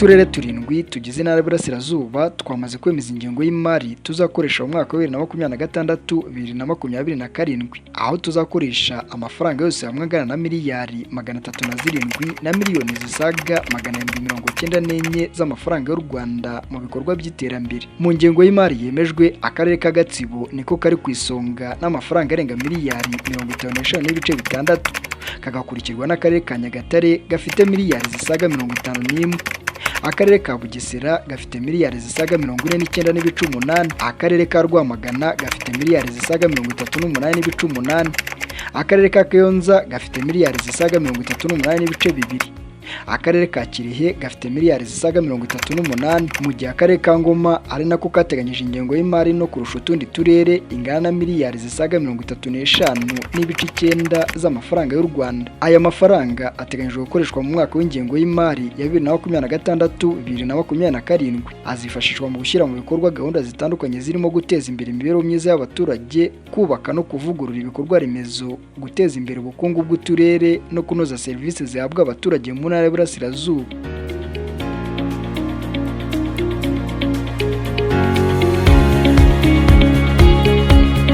uturere turindwi tugize intara y'Iburasirazuba twamaze kwemeza ingengo y'imari tuzakoresha mu mwaka wa 2026-2027, aho tuzakoresha amafaranga yose hamwe angana na miliyari 307 na miliyoni zisaga 794 z'amafaranga y'u Rwanda mu bikorwa by'iterambere. Mu ngengo y'imari yemejwe, akarere ka Gatsibo niko kari ku isonga n'amafaranga arenga miliyari 55.6, kagakurikirwa n'akarere ka Nyagatare gafite miliyari zisaga 51, akarere ka Bugesera gafite miliyari zisaga 49.8, akarere ka Rwamagana gafite miliyari zisaga 38.8, akarere ka Kayonza gafite miliyari zisaga 38.2, akarere ka Kirehe gafite miliyari zisaga 38, mu gihe akarere ka Ngoma ari nako kateganyije ingengo y'imari no kurusha utundi turere ingana na miliyari zisaga 35.9 z'amafaranga y'u Rwanda. Aya mafaranga ateganyijwe gukoreshwa mu mwaka w'ingengo y'imari ya 2026-2027, azifashishwa mu gushyira mu bikorwa gahunda zitandukanye zirimo guteza imbere imibereho myiza y'abaturage, kubaka no kuvugurura ibikorwa remezo, guteza imbere ubukungu bw'uturere no kunoza serivisi zihabwa abaturage mu ntara y'Iburasirazuba.